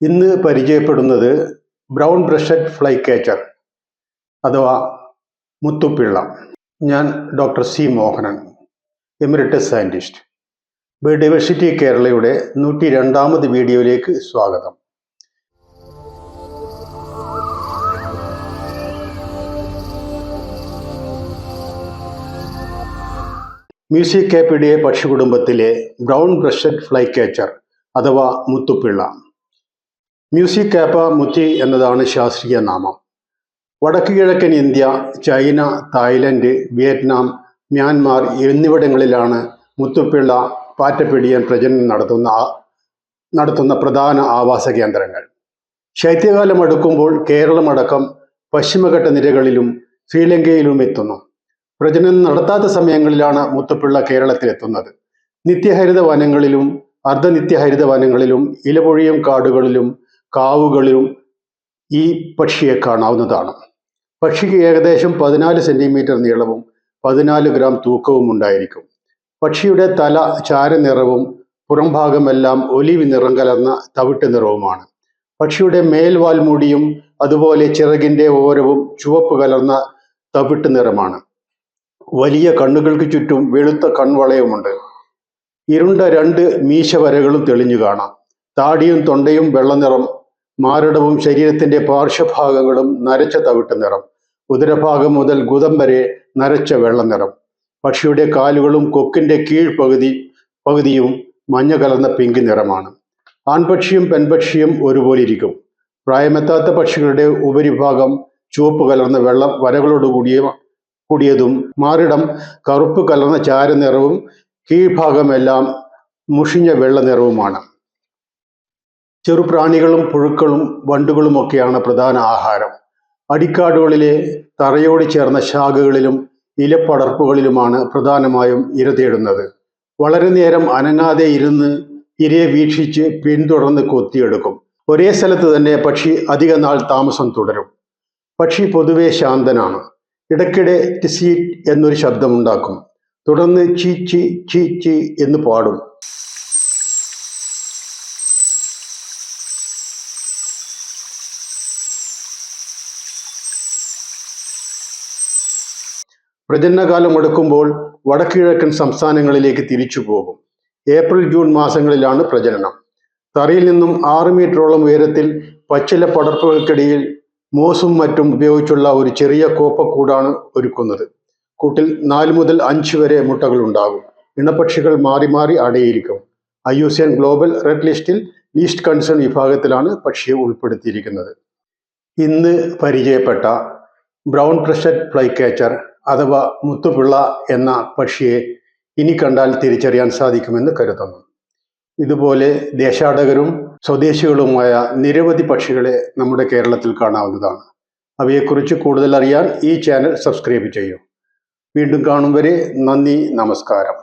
ഇന്ന് പരിചയപ്പെടുന്നത് brown ബ്രഷഡ് fly catcher അഥവാ മുത്തുപ്പിള്ള. ഞാൻ doctor C Mohanan, emeritus scientist. Biodiversity കേരളയുടെ 102ാമത് വീഡിയോയിലേക്ക് സ്വാഗതം. മ്യൂസിക്കാപ്പിഡിയെ പക്ഷികുടുംബത്തിലെ ബ്രൗൺ ബ്രഷഡ് ഫ്ലൈ കാച്ചർ അഥവാ മുത്തുപ്പിള്ള. മ്യൂസിക്കാപ്പ മുത്തി എന്നതാണ് ശാസ്ത്രീയ നാമം. വടക്ക് കിഴക്കൻ India, China, Thailand, Vietnam, Myanmar എന്നിവിടങ്ങളിലാണ് മുത്തുപ്പിള്ള പാറ്റപ്പിടിയൻ പ്രജനനം നടത്തുന്ന പ്രധാന ആവാസ കേന്ദ്രങ്ങൾ. ശൈത്യകാലം അടുക്കുമ്പോൾ കേരളമടക്കം പശ്ചിമഘട്ട നിരകളിലും ശ്രീലങ്കയിലും എത്തുന്നു. പ്രജനനം നടത്താത്ത സമയങ്ങളിലാണ് മുത്തുപ്പിള്ള കേരളത്തിലെത്തുന്നത്. നിത്യഹരിത വനങ്ങളിലും അർദ്ധനിത്യഹരിത വനങ്ങളിലും ഇലപൊഴിയും കാടുകളിലും കാവുകളിലും ഈ പക്ഷിയെ കാണാവുന്നതാണ്. പക്ഷിക്ക് ഏകദേശം 14 സെന്റിമീറ്റർ നീളവും 14 ഗ്രാം തൂക്കവും ഉണ്ടായിരിക്കും. പക്ഷിയുടെ തല ചാരനിറവും പുറംഭാഗമെല്ലാം ഒലിവ് നിറം കലർന്ന തവിട്ട് നിറവുമാണ്. പക്ഷിയുടെ മേൽവാൽമുടിയും അതുപോലെ ചിറകിൻ്റെ ഓരവും ചുവപ്പ് കലർന്ന തവിട്ട് നിറമാണ്. വലിയ കണ്ണുകൾക്ക് ചുറ്റും വെളുത്ത കൺവളയമുണ്ട്. ഇരുണ്ട 2 മീശവരകളും തെളിഞ്ഞു കാണാം. താടിയും തൊണ്ടയും വെള്ളനിറം, മാറിടവും ശരീരത്തിൻ്റെ പാർശ്വഭാഗങ്ങളും നരച്ച തവിട്ട് നിറം, ഉദരഭാഗം മുതൽ ഗുദം വരെ നരച്ച വെള്ളനിറം. പക്ഷിയുടെ കാലുകളും കൊക്കിൻ്റെ പകുതിയും മഞ്ഞ കലർന്ന പിങ്ക് നിറമാണ്. ആൺപക്ഷിയും പെൺപക്ഷിയും ഒരുപോലെ ഇരിക്കും. പ്രായമെത്താത്ത പക്ഷികളുടെ ഉപരിഭാഗം ചുവപ്പ് കലർന്ന വെള്ള വരകളോട് കൂടിയതും മാറിടം കറുപ്പ് കലർന്ന ചാരനിറവും കീഴ്ഭാഗമെല്ലാം മുഷിഞ്ഞ വെള്ള നിറവുമാണ്. ചെറുപ്രാണികളും പുഴുക്കളും വണ്ടുകളുമൊക്കെയാണ് പ്രധാന ആഹാരം. അടിക്കാടുകളിലെ തറയോട് ചേർന്ന ശാഖകളിലും ഇലപ്പടർപ്പുകളിലുമാണ് പ്രധാനമായും ഇര തേടുന്നത്. വളരെ നേരം അനങ്ങാതെ ഇരുന്ന് ഇരയെ വീക്ഷിച്ച് പിന്തുടർന്ന് കൊത്തിയെടുക്കും. ഒരേ സ്ഥലത്ത് തന്നെ പക്ഷി അധിക നാൾ താമസം തുടരും. പക്ഷി പൊതുവെ ശാന്തനാണ്. ഇടയ്ക്കിടെ ടിസീറ്റ് എന്നൊരു ശബ്ദമുണ്ടാക്കും. തുടർന്ന് ചീ ചീ ചീ ചീ എന്ന് പാടും. പ്രജനനകാലം അടുക്കുമ്പോൾ വടക്കുകിഴക്കൻ സംസ്ഥാനങ്ങളിലേക്ക് തിരിച്ചു പോകും. ഏപ്രിൽ ജൂൺ മാസങ്ങളിലാണ് പ്രജനനം. തറയിൽ നിന്നും 6 മീറ്ററോളം ഉയരത്തിൽ പച്ചില പടർപ്പുകൾക്കിടയിൽ മോസും മറ്റും ഉപയോഗിച്ചുള്ള ഒരു ചെറിയ കോപ്പക്കൂടാണ് ഒരുക്കുന്നത്. കൂട്ടിൽ 4 മുതൽ 5 വരെ മുട്ടകൾ ഉണ്ടാകും. ഇണപക്ഷികൾ മാറി മാറി അടയിരിക്കും. IUCN ഗ്ലോബൽ റെഡ് ലിസ്റ്റിൽ ലീസ്റ്റ് കൺസേൺ വിഭാഗത്തിലാണ് പക്ഷിയെ ഉൾപ്പെടുത്തിയിരിക്കുന്നത്. ഇന്ന് പരിചയപ്പെട്ട ബ്രൗൺ ബ്രഷഡ് ഫ്ലൈ കാച്ചർ അഥവാ മുത്തുപിള്ള എന്ന പക്ഷിയെ ഇനി കണ്ടാൽ തിരിച്ചറിയാൻ സാധിക്കുമെന്ന് കരുതുന്നു. ഇതുപോലെ ദേശാടകരും സ്വദേശികളുമായ നിരവധി പക്ഷികളെ നമ്മുടെ കേരളത്തിൽ കാണാവുന്നതാണ്. അവയെക്കുറിച്ച് കൂടുതൽ അറിയാൻ ഈ ചാനൽ സബ്സ്ക്രൈബ് ചെയ്യൂ. വീണ്ടും കാണും വരെ നന്ദി, നമസ്കാരം.